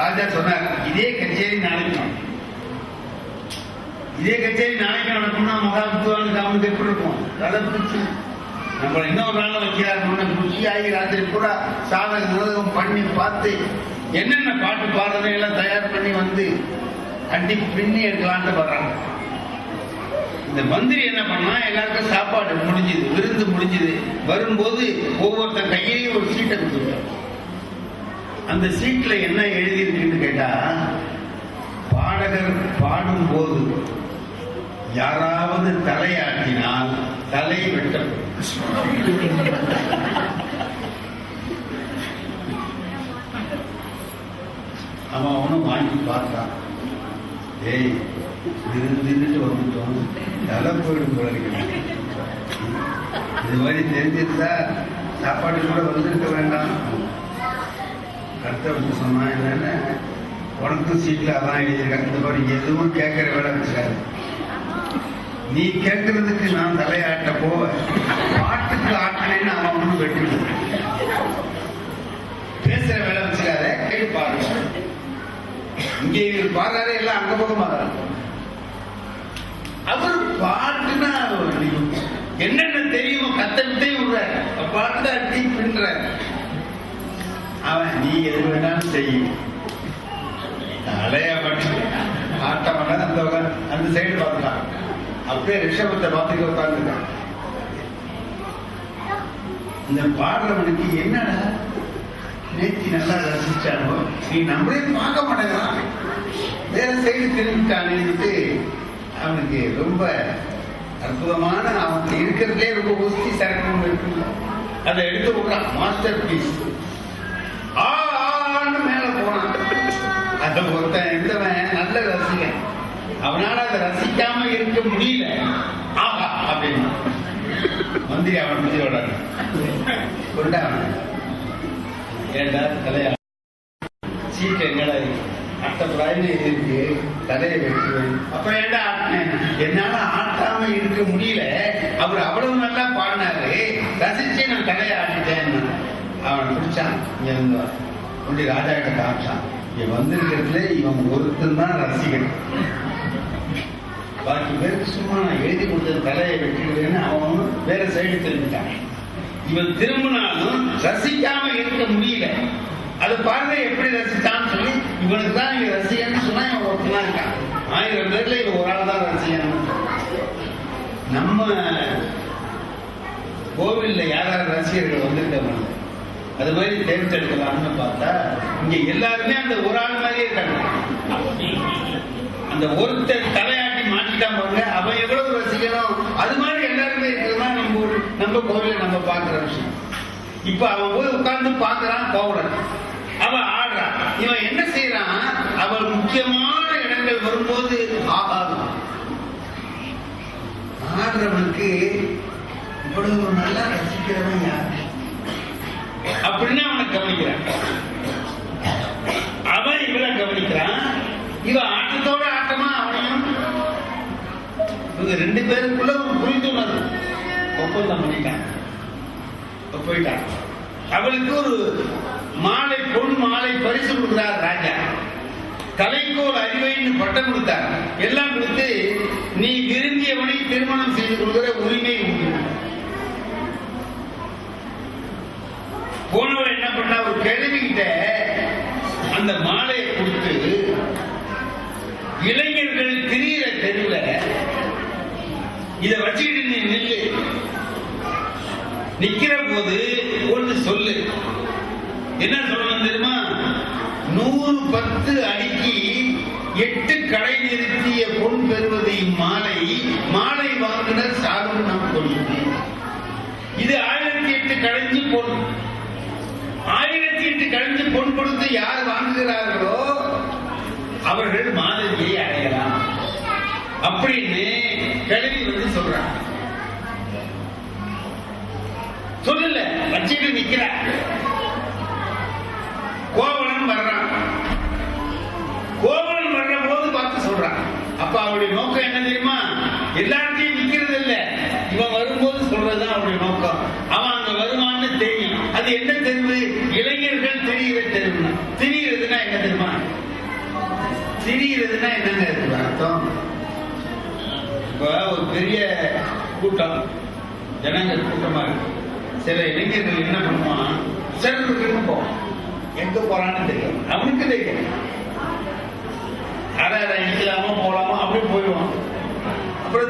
ராஜா சொன்னார், இதே கச்சேரி நாளைக்கு நடக்கும்னா மகாபுத்துவானுக்கு அவனுக்கு எப்படி இருக்கும்? கதை பிடிச்சி நம்ம இன்னொரு நாள் வைக்கிறார். ராத்திரி கூட சாதகம் பண்ணி பார்த்து என்னென்ன பாட்டு பாடுறது எல்லாம் தயார் பண்ணி பண்ணி வந்து அடி பின்னி எடுக்கலான்ட்டு வர்றாங்க. இந்த மந்திரி என்ன பண்ணா, எல்லாருக்கும் சாப்பாடு முடிஞ்சுது, விருந்து முடிஞ்சுது. வரும்போது ஒவ்வொருத்தன் கையிலையும் ஒரு சீட்டை கொடுத்துருக்காங்க. அந்த சீட்ல என்ன எழுதியிருக்குன்னு கேட்டா, பாடகர் பாடும் போது யாராவது தலையாட்டினால் தலை வெட்டப்படும். அவன் அவனும் வாங்கி பார்த்தான். ஏய், விருந்துட்டு வந்துட்டோம், தலை போயிடும் போல இருக்கு. இது மாதிரி தெரிஞ்சிருந்தா சாப்பாடு கூட வந்துருக்க வேண்டாம். கருத்தை சொன்னா என்னன்னு, உனக்கும் சீட்ல அதான் எழுதியிருக்காங்க. இந்த மாதிரி எதுவும் கேட்கிற வேலை வச்சாரு. நீ கேட்கறதுக்கு நான் தலையாட்ட போவேன், பாட்டுக்கு ஆட்டினேன்னு அவன் ஒன்றும் வெட்டி பேசுற வேலை வச்சுக்காத, கேட்டு பாருங்க. இங்கே இவர் பாடுறாரு, எல்லாம் அங்க பக்கமா அவர் பாட்டுன்னா என்னென்ன தெரியுமோ கத்தவிட்டே விடுறாரு. பாட்டு அடி பின்னுற அவன் நீ எது வேணாலும் செய்யும் தலைய மட்டும் ஆட்டம் அந்த சைடு பார்த்துட்டான். அப்படியே ரிஷபத்தை பார்த்துக்க உட்கார்ந்துட்டான். இந்த பாடுறவனுக்கு என்னடா நேற்று நல்லா ரசிச்சானோ, நீ நம்மளே பார்க்க மாட்டேங்கிறான், வேற சைடு திரும்பிட்டானேன்னு அவனுக்கு ரொம்ப அற்புதமான, அவனுக்கு இருக்கிறதுலே ரொம்ப ஒஸ்தி சரக்கு இருக்கு. அதை எடுத்து விடுறான், மாஸ்டர் பீஸ். ஆன்னு மேல போனான். அதை ஒருத்தன் எடுத்தவன் நல்ல ரசிகன், அவனால அதை ரசிக்காம இருக்க முடியல. ஆஹா அப்படின்னு மந்திரி அவன் பிடிச்சி விடாது கொண்டான். ஏண்டா தலையா சீட்டு என்னடா அட்டப்படாயின்னு இருக்கு, தலையை வெட்டுவேன். அப்ப ஏண்டா ஆட்டினேன்? என்னால ஆட்டாம இருக்க முடியல. அவர் அவ்வளவு நல்லா பாடினாரு, ரசிச்சு நான் தலையை ஆட்டிட்டேன். அவன் பிடிச்சான், இங்க இருந்து கொண்டு ராஜா கிட்ட காமிச்சான். இங்க வந்திருக்கிறதுல இவன் ஒருத்தன் தான் ரசிகன், பாக்கி பேருக்கு சும்மா நான் எழுதி கொடுத்தது தலையை வெட்டிடுவேன்னு அவன் வேற சைடு திரும்பிட்டான். இவன் திரும்பினாலும் ரசிக்காம இருக்க முடியல. அது பாருங்க எப்படி ரசிச்சான்னு சொல்லி, இவனுக்கு தான் இவன் ரசிகன்னு சொன்னா இவன் ஒருத்தனா இருக்கான். 1000 பேர்ல இவன் ஒரு ஆள் தான் ரசிகன். நம்ம கோவில்ல யாராவது ரசிகர்கள் வந்துட்டவங்க அது மாதிரி தேர்ந்தெடுக்கலாம்னு பார்த்தா, இங்க எல்லாருமே அந்த ஒரு ஆள் மாதிரியே இருக்காங்க. அந்த ஒருத்தர் தலையாட்டி மாட்டிட்டான் பாருங்க, அவன் எவ்வளவு ரசிக்கணும். அது மாதிரி எல்லாருமே இருக்கிறதா நம்ம கோவில நம்ம பாக்குற விஷயம். இப்ப அவன் போய் உட்கார்ந்து பாக்குறான், கோவலன் அவன் ஆடுறான். இவன் என்ன செய்யறான், அவன் முக்கியமான இடங்கள் வரும்போது ஆகாது. ஆடுறவனுக்கு இவ்வளவு நல்லா ரசிக்கிறவன் யாரு அப்படின்னு அவனை கவனிக்கிறான். அவன் இவளை கவனிக்கிறான். இவன் ஆட்டத்தோட ஆட்டமா அவனையும், இவங்க 2 பேருக்குள்ள ஒரு புரிந்துணர்வு ஒப்பந்தம் பண்ணிட்டான். போயிட்டான். அவளுக்கு ஒரு மாலை, பொன் மாலை பரிசு கொடுக்கிறார் ராஜா. கலைக்கோள் அறிவைன்னு பட்டம் கொடுத்தார். எல்லாம் கொடுத்து நீ விரும்பியவனை திருமணம் செய்து கொள்கிற உரிமை உண்டு. போனவர் என்ன பண்ணா, ஒரு கிழவிகிட்ட அந்த மாலையை கொடுத்து, இளைஞர்கள் திரியிற தெருவில் இதை வச்சுக்கிட்டு நீ நில்லு, நிக்கிற போது ஒன்று சொல்லு. என்ன சொல்லணும் தெரியுமா? 110 அடிக்கு 8 கடை நிறுத்திய பொன் பெறுவது இம்மாலை, மாலை வாங்கினர் சாகும் நாம் கொள்ளுது. இது 1008 கடைஞ்சு பொன். 1008 கடைஞ்சு பொன் கொடுத்து யார் வாங்குகிறார்களோ அவர்கள் மாதவியை அடையலாம் அப்படின்னு கல்வி வந்து சொல்றாங்க. சொல்லல, வச்சுட்டு நிக்கிற கோவலன் வர்றான். கோவலன் வர்ற போது பார்த்து சொல்றான். அப்ப அவருடைய நோக்கம் என்ன தெரியுமா? எல்லாத்தையும் நிக்கிறது இல்ல, இவன் வரும்போது சொல்றதுதான் அவருடைய நோக்கம். அவன் அங்க வருவான்னு தெரியும். அது என்ன தெருவு? இளைஞர்கள் தெரிகிற தெருவு. திரிகிறதுனா என்ன தெரியுமா? திரிகிறதுனா என்னங்க அர்த்தம்? இப்ப ஒரு பெரிய கூட்டம், ஜனங்கள் கூட்டமா இருக்கு. சில இளைஞர்கள் என்ன பண்ணுவான், சிறப்பு போவான். எங்க போறான்னு தெரியும், அவனுக்கு தெரியும்.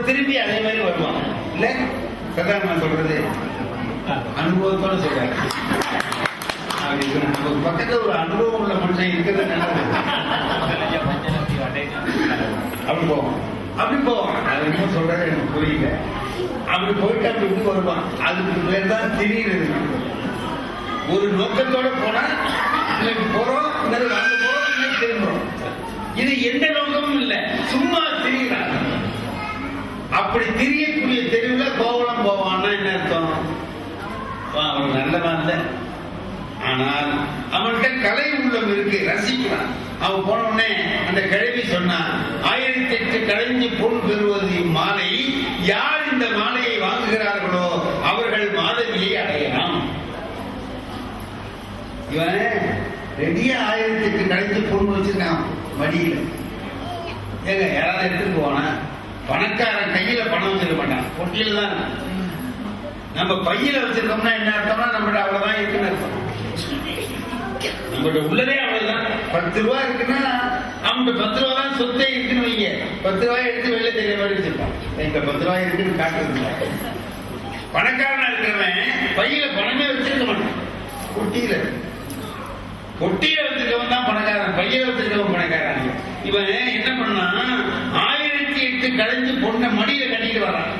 திரும்பி அதே மாதிரி வருவான். இல்ல பிரதான சொல்றது அனுபவத்தோட சொல்றாரு. பக்கத்துல ஒரு அனுபவம் உள்ள மனுஷன் இருக்கிறது அப்படி போவான். அப்படி போவான். அது என்ன சொல்றது எனக்கு புரியல. அப்படி போயிட்டு அப்படி இப்படி வருவான். அதுக்கு பேர் தான் திடீர்னு. ஒரு நோக்கத்தோட போனா இன்னைக்கு போறோம், இன்னொரு வந்து போறோம், இன்னைக்கு திரும்புறோம். இது எந்த நோக்கமும் இல்லை, சும்மா திரிகிறான். அப்படி திரியக்கூடிய தெருவில் கோவலம் போவான்னா என்ன அர்த்தம்? அவன் நல்லவன் இல்லை, ஆனால் அவன்கிட்ட கலை உள்ளம் இருக்கு, ரசிக்கிறான். அவன் போன உடனே அந்த கிழவி சொன்னான், 1008 கலைஞி பொன் பெறுவது மாலை, யார் இந்த மாலையை வாங்குகிறார்களோ அவர்கள் மாதவியை அடையலாம். இவன் ரெடியா 1008 கலைஞி பொன் வச்சிருக்கான் மடியில. ஏங்க யாராவது எடுத்துட்டு போவானா? பணக்காரன் கையில பணம் வச்சிருக்க மாட்டான், பொட்டியில தான். நம்ம பையில வச்சிருக்கோம்னா என்ன அர்த்தம்னா நம்மகிட்ட அவ்வளவுதான் இருக்குன்னு அர்த்தம். நம்மகிட்ட உள்ளதே அவ்வளவுதான். 10 ரூபாய் இருக்குன்னா அவன்கிட்ட 10 ரூபாய் தான் சொத்தே இருக்குன்னு வைங்க. 10 ரூபாய் எடுத்து வெளில தெரிய மாதிரி வச்சிருப்பான். எங்க 10 ரூபாய் இருக்குன்னு காட்டுறது. பணக்காரனா இருக்கிறவன் பையில பணமே வச்சிருக்க மாட்டான், பொட்டியில. பொட்டியில வச்சிருக்கவன் தான் பணக்காரன், பையில வச்சிருக்கவன் பணக்காரன். இவன் என்ன பண்ணா, 1008 கலைஞ்சு பொண்ணை மடியில கட்டிட்டு வரான்.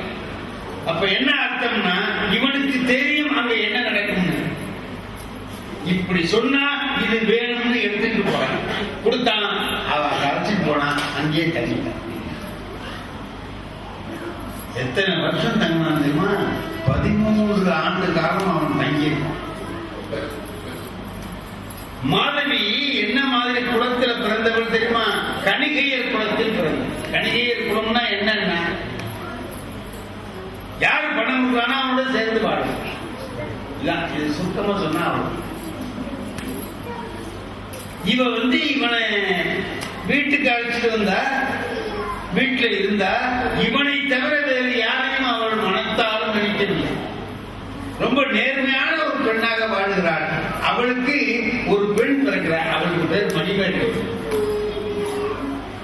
அப்ப என்ன அர்த்தம்னா, இவனுக்கு தெரியும் அங்க என்ன நடக்கும்னு. இப்படி சொன்னா இது வேணும்னு எடுத்துட்டு போறான். கொடுத்தான், அவன் கரைச்சி போனான், அங்கேயே தங்கிட்டான். எத்தனை வருஷம் தங்கினான் தெரியுமா? 13 ஆண்டு காலம் அவன் தங்கியிருக்கான். மாதவி என்ன மாதிரி குலத்துல பிறந்தவள் தெரியுமா? கணிகையர் குலத்தில் பிறந்த. கணிகையர் குலம்னா என்னன்னா, யாரு பணம் கொடுக்குறானோ அவனோட சேர்ந்து வாழும். இது சுத்தமா சொன்னா அவன். இவ இவனை வீட்டுக்கு அழைச்சிட்டு வந்தா, வீட்டுல இருந்தா இவனை தவிர வேறு யாரையும் அவள் மனத்தாலும் நினைக்கவில்லை. ரொம்ப நேர்மையான ஒரு பெண்ணாக வாழ்கிறாள். அவளுக்கு ஒரு பெண் பிறக்கிறார். அவளுக்கு பேர் மணிமேகலை.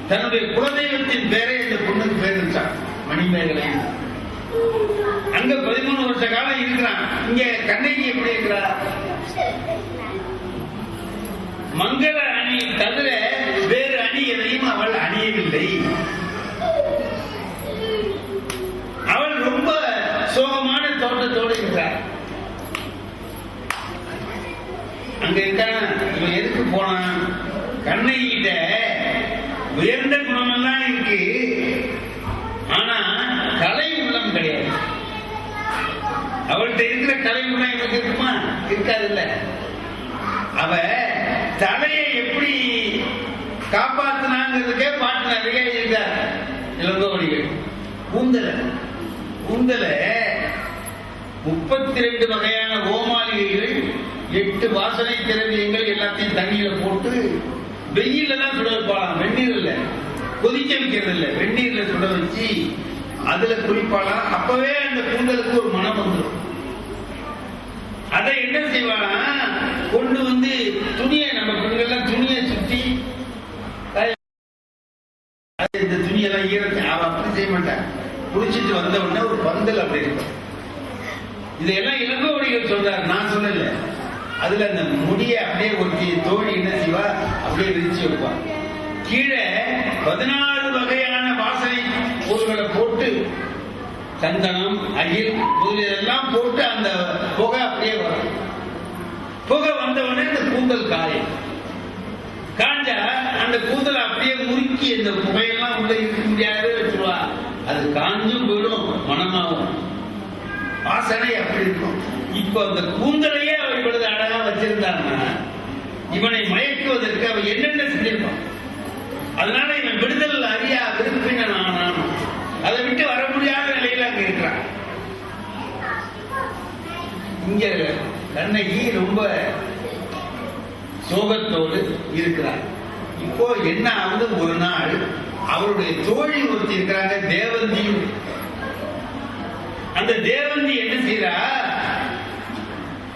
தன்னுடைய குலதெய்வத்தின் பேரை இந்த பொண்ணுக்கு பேர் வச்சான், மணிமேகலை. அங்க 13 வருஷ காலம் இருக்கிறான். இங்க கண்ணகி எப்படி இருக்கிறார்? மங்கள அணி தவிர வேறு அணி எதையும் அவள் அணியவில்லை. அவள் ரொம்ப சோகமான தோட்டத்தோடு இருக்கிறார். அங்க இருக்கான். இவன் எதுக்கு போனான்? கண்ணகிட்ட உயர்ந்த குணமெல்லாம் இருக்கு, ஆனா கலை உள்ளம் கிடையாது. அவள்கிட்ட இருக்கிற கலை உள்ளம் இவனுக்கு இருக்குமா? இருக்காது. இல்ல, அவ தலையை எப்படி காப்பாத்தினாங்கிறதுக்கே பாட்டு நிறைய இருக்கார் இளங்கோவடிகள். கூந்தல 32 வகையான ஓமாளிகைகள், 8 வாசனை திரவியங்கள் எல்லாத்தையும் தண்ணியில போட்டு வெயில தான் சுட வைப்பாளாம். வெந்நீர் இல்ல, கொதிக்க வைக்கிறது இல்ல, வெந்நீர்ல சுட வச்சு அதுல குளிப்பாளாம். அப்பவே அந்த கூந்தலுக்கு ஒரு மனம் வந்துடும். அதை என்ன செய்வானா, கொண்டு துணியை, நம்ம பெண்கள்லாம் துணியை சுற்றி, இந்த துணியெல்லாம் ஈரத்தை அவன் அப்படி செய்ய மாட்டான். குளிச்சுட்டு வந்த உடனே ஒரு பந்தல் அப்படி இருக்கும். இதையெல்லாம் இளங்கோவடிகள் சொல்றாரு, நான் சொல்லல. அதுல அந்த முடிய அப்படியே ஒருத்தி தோழி என்ன செய்வா, அப்படியே விரிச்சு வைப்பான். கீழே 14 வகையான வாசனை பொருள்களை போட்டு, சந்தனம், அகில் முதலெல்லாம் போட்டு அந்த புகை அப்படியே வரும். புகை வந்த உடனே இந்த கூந்தல் காயும். காஞ்சா அந்த கூந்தல் அப்படியே முறுக்கி இந்த புகையெல்லாம் உள்ள இருக்க முடியாது வச்சுருவா. அது காஞ்சும் போயிடும், மனமாகும், வாசனை அப்படி இருக்கும். இப்போ அந்த கூந்தலையே அவர் இவ்வளவு அழகா வச்சிருந்தாங்கன்னா, இவனை மயக்குவதற்கு அவன் என்னென்ன செஞ்சிருப்பான். அதனால இவன் விடுதல் அறியா விருப்பினன் ஆனான். அதை விட்டு வர முடியாத நிலையில அங்க இருக்கிறான். இங்க கண்ணகி ரொம்ப சோகத்தோடு இருக்கிறார். இப்போ என்ன ஆகுது, ஒரு நாள் அவருடைய தோழி ஒருத்தி இருக்கிறாங்க, தேவந்தி. அந்த தேவந்தி என்ன செய்யறா,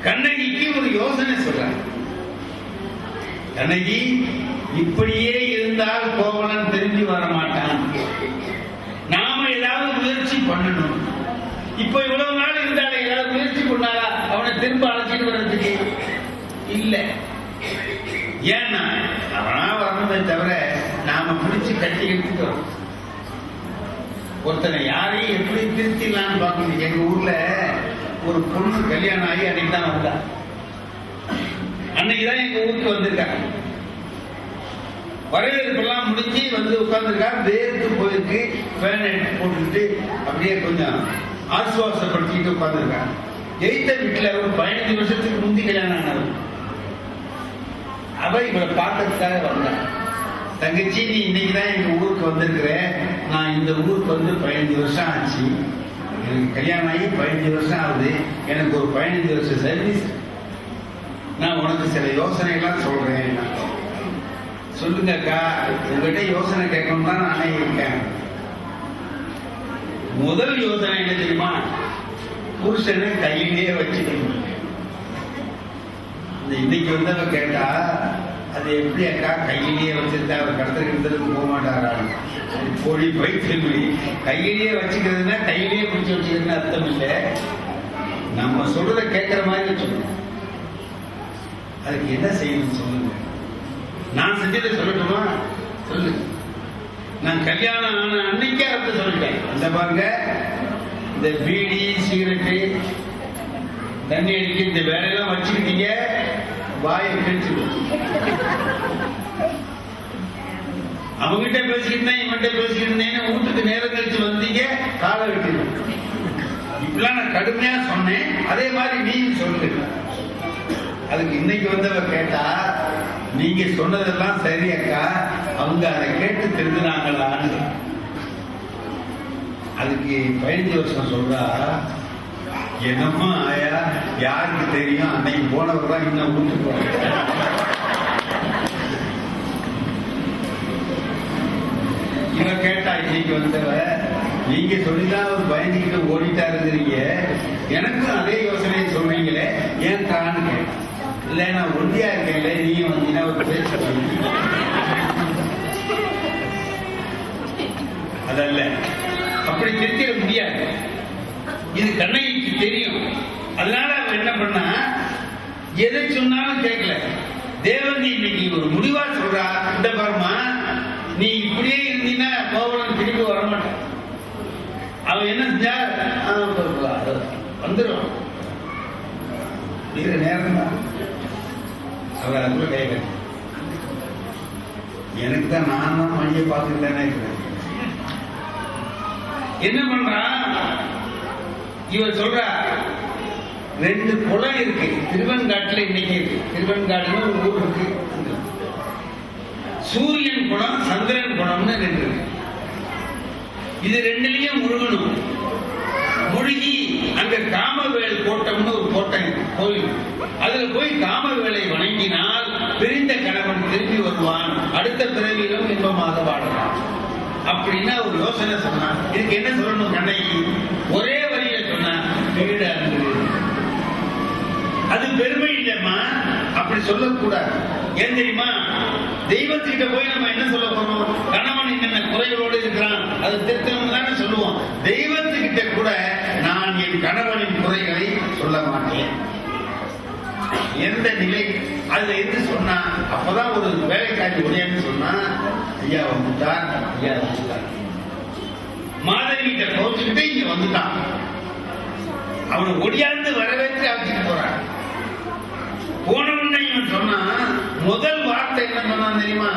கண்ணகிக்கு ஒரு யோசனை சொல்றார். கண்ணகி, இப்படியே இருந்தால் கோவலன் திரும்பி வர மாட்டான். நாம ஏதாவது இப்ப இவ்வளவு நாள் இருந்தாலே ஏதாவது முயற்சி பண்ணாரா அவனை திரும்ப அழைச்சிட்டு வர்றதுக்கு? இல்ல. ஏன்னா அவனா வரணுமே தவிர நாம பிடிச்சு கட்டி எடுத்துக்கிறோம். ஒருத்தனை யாரையும் எப்படி திருத்திடலான்னு பார்க்கணும். எங்க ஊர்ல ஒரு பொண்ணு கல்யாணம் ஆகி அன்னைக்கு தான் வந்தா. அன்னைக்குதான் எங்க ஊருக்கு வந்திருக்காங்க. வரவேற்பெல்லாம் முடிஞ்சு வந்து உட்கார்ந்துருக்கா. வேர்த்து போயிருக்கு. ஃபேன் எடுத்து போட்டுக்கிட்டு அப்படியே கொஞ்சம் ஆசுவாசப்படுத்திட்டு உட்கார்ந்துருக்காங்க. எய்த்த வீட்டுல ஒரு 15 வருஷத்துக்கு முந்தி கல்யாணம் ஆனவர். அவ இவளை பார்க்கறதுக்காக வந்தான். தங்கச்சி, நீ இன்னைக்குதான் எங்க ஊருக்கு வந்திருக்கிற. நான் இந்த ஊருக்கு வந்து 15 வருஷம் ஆச்சு. எனக்கு கல்யாணம் ஆகி 15 வருஷம் ஆகுது. எனக்கு ஒரு 15 வருஷம் சர்வீஸ். நான் உனக்கு சில யோசனை எல்லாம் சொல்றேன். சொல்லுங்க அக்கா, உங்ககிட்ட யோசனை கேட்கணும் தான் நானே இருக்கேன். முதல் யோசனை என்ன தெரியுமா? புருஷனை கையிலேயே வச்சுக்கணும். இன்னைக்கு வந்து அவ கேட்டா, அது எப்படி அக்கா கையிலேயே வச்சிருந்தா அவர் கடத்தலுக்கு போக மாட்டாரா? போடி போய் திரும்பி கையிலேயே வச்சுக்கிறதுனா கையிலேயே பிடிச்சி வச்சுக்கிறதுன்னு அர்த்தம் இல்லை. நம்ம சொல்றத கேட்கிற மாதிரி வச்சுக்கணும். அதுக்கு என்ன செய்யணும் சொல்லுங்க. நான் செஞ்சதை சொல்லட்டுமா? சொல்லு. நான் கல்யாணம் ஆன அன்னைக்கே அப்படி சொல்லிட்டேன். இந்த பாருங்க, இந்த பீடி சிகரெட்டு தண்ணி அடிக்க இந்த வேலையெல்லாம் வச்சுக்கிட்டீங்க, வாயை பிரிச்சுடும். அவங்ககிட்ட பேசிக்கிட்டு இவன்கிட்ட பேசிக்கிட்டு இருந்தேன்னு வீட்டுக்கு நேரம் கழிச்சு வந்தீங்க, காலை வெட்டிடும். இப்பெல்லாம் நான் கடுமையா சொன்னேன். அதே மாதிரி நீயும் சொல்லு. அதுக்கு இன்னைக்கு வந்தவ கேட்டா, நீங்க சொன்னதெல்லாம் சரி அக்கா, அவங்க அதை கேட்டு தெரிஞ்சுனாங்களான்னு. அதுக்கு 15 வருஷம் சொல்றா. என்னம்மா ஆயா, யாருக்கு தெரியும்? அன்னைக்கு போனவர் தான் இன்னும் வீட்டுக்கு போற. இவ கேட்டா, இன்னைக்கு வந்தவ, நீங்க சொல்லிதான் அவர் பயந்துகிட்டு ஓடிட்டாருங்கிறீங்க, எனக்கும் அதே யோசனையை சொல்றீங்களே, ஏன் கான்னு கேட்டேன். இல்ல, நான் ஒண்டியா இருக்கேன்ல, நீயும் வந்தீங்கன்னா ஒரு பேச்சு அதல்ல, அப்படி தெரிஞ்சிட முடியாது. இது கண்ணகிக்கு தெரியும். அதனால அவன் என்ன பண்ணா, எதை சொன்னாலும் கேட்கல. தேவந்தி இன்னைக்கு ஒரு முடிவா சொல்றா. இந்த பாருமா, நீ இப்படியே இருந்தீங்கன்னா கோவலன் திரும்பி வரமாட்டான். அவன் என்ன செஞ்சா, வந்துடும் நேரம் தான். அவர் அதுக்குள்ள கேட்க, எனக்கு தான் நான் தான் மணியை பார்த்துக்கிட்டேன்னு இருக்கிறேன். என்ன பண்றா இவர் சொல்ற, 2 குளம் இருக்கு திருவெண்காட்டுல. இன்னைக்கு இருக்கு திருவெண்காடுன்னு ஒரு ஊர் இருக்கு. சூரியன் குளம், சந்திரன் குளம்னு 2 இருக்கு. இது 2லயும் முழுகணும். முழுகி அங்க காமவேல் கோட்டம்னு ஒரு கோட்டம் கோயில், அதுல போய் காமவேலை வணங்கினால் பிரிந்த கணவன் திரும்பி வருவான், அடுத்த பிறவியிலும் இன்பமாக வாழலாம் அப்படின்னா ஒரு யோசனை சொன்னான். இதுக்கு என்ன சொல்லணும் கண்ணகி? ஒரே வரியில சொன்னா, வீடு அன்பு. அது பெருமை இல்லைம்மா, அப்படி சொல்லக்கூடாது. ஏன் தெரியுமா? தெய்வத்துக்கிட்ட போய் நம்ம என்ன சொல்ல போறோம்? கணவன் என்னென்ன குறைகளோடு இருக்கிறான், அது திருத்தம் தானே சொல்லுவோம். தெய்வத்துக்கிட்ட கூட நான் என் கணவனின் குறைகளை சொல்ல மாட்டேன். எந்த நிலை அதுல எது சொன்னா, அப்பதான் ஒரு வேலைக்காரி உடையான்னு சொன்னா, ஐயா வந்துட்டார், ஐயா வந்துட்டார். மாதவி கிட்ட கோச்சுக்கிட்டு இங்க வந்துட்டான். அவனை ஒடியாந்து வரவேற்று அழைச்சிட்டு போறான். போனவன்னு இவன் சொன்னா, முதல் வார்த்தை என்ன சொன்னான் தெரியுமா?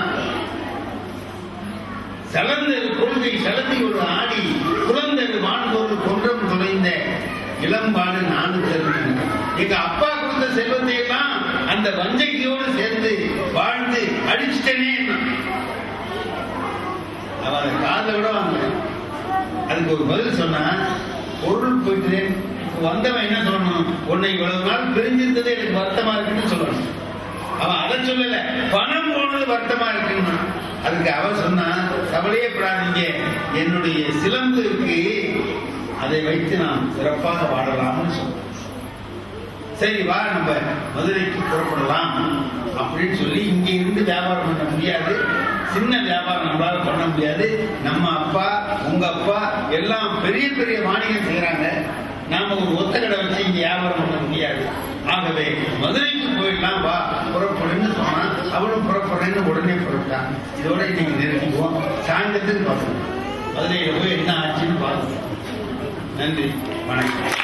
சலந்தரு கொள்கை சலந்தி ஒரு ஆடி குழந்தரு வான்போரு கொன்றம் தொலைந்த இளம்பாடு நாடு தெரிஞ்சு. எங்க அப்பா கொடுத்த செல்வத்தை எல்லாம் அந்த வஞ்சகியோடு சேர்ந்து வாழ்ந்து அடிச்சுட்டேனே. அவன் காதை விட வாங்க. அதுக்கு ஒரு பதில் சொன்னா, பொருள் போயிட்டு வந்தவன் என்ன சொல்லணும்? உன்னை இவ்வளவு நாள் பிரிஞ்சிருந்தது எனக்கு வருத்தமா இருக்குன்னு சொல்லணும். அவன் அதை சொல்லல, பணம் போனது வருத்தமா இருக்குன்னா. அதுக்கு அவன் சொன்னா, கவலையே படாதீங்க, என்னுடைய சிலம்பு இருக்கு, அதை வைத்து நாம் சிறப்பாக வாழலாம்னு சொன்ன. சரி வா, நம்ம மதுரைக்கு புறப்படலாம் அப்படின்னு சொல்லி, இங்க இருந்து வியாபாரம் பண்ண முடியாது, சின்ன வியாபாரம் நம்மளால பண்ண முடியாது. நம்ம அப்பா உங்க அப்பா எல்லாம் பெரிய பெரிய வாணிகம் செய்யறாங்க. நாம ஒரு ஒத்த கடை வச்சு இங்க வியாபாரம் பண்ண முடியாது. ஆகவே மதுரைக்கு போயிடலாம் வா புறப்படுன்னு சொன்னா அவளும் புறப்படுறேன்னு உடனே புறப்பட்டான். இதோட இன்னைக்கு நெருங்குவோம். சாயந்தரத்துக்கு பார்க்கணும் மதுரையில போய் என்ன ஆச்சுன்னு பார்க்கணும். நன்றி, வணக்கம்.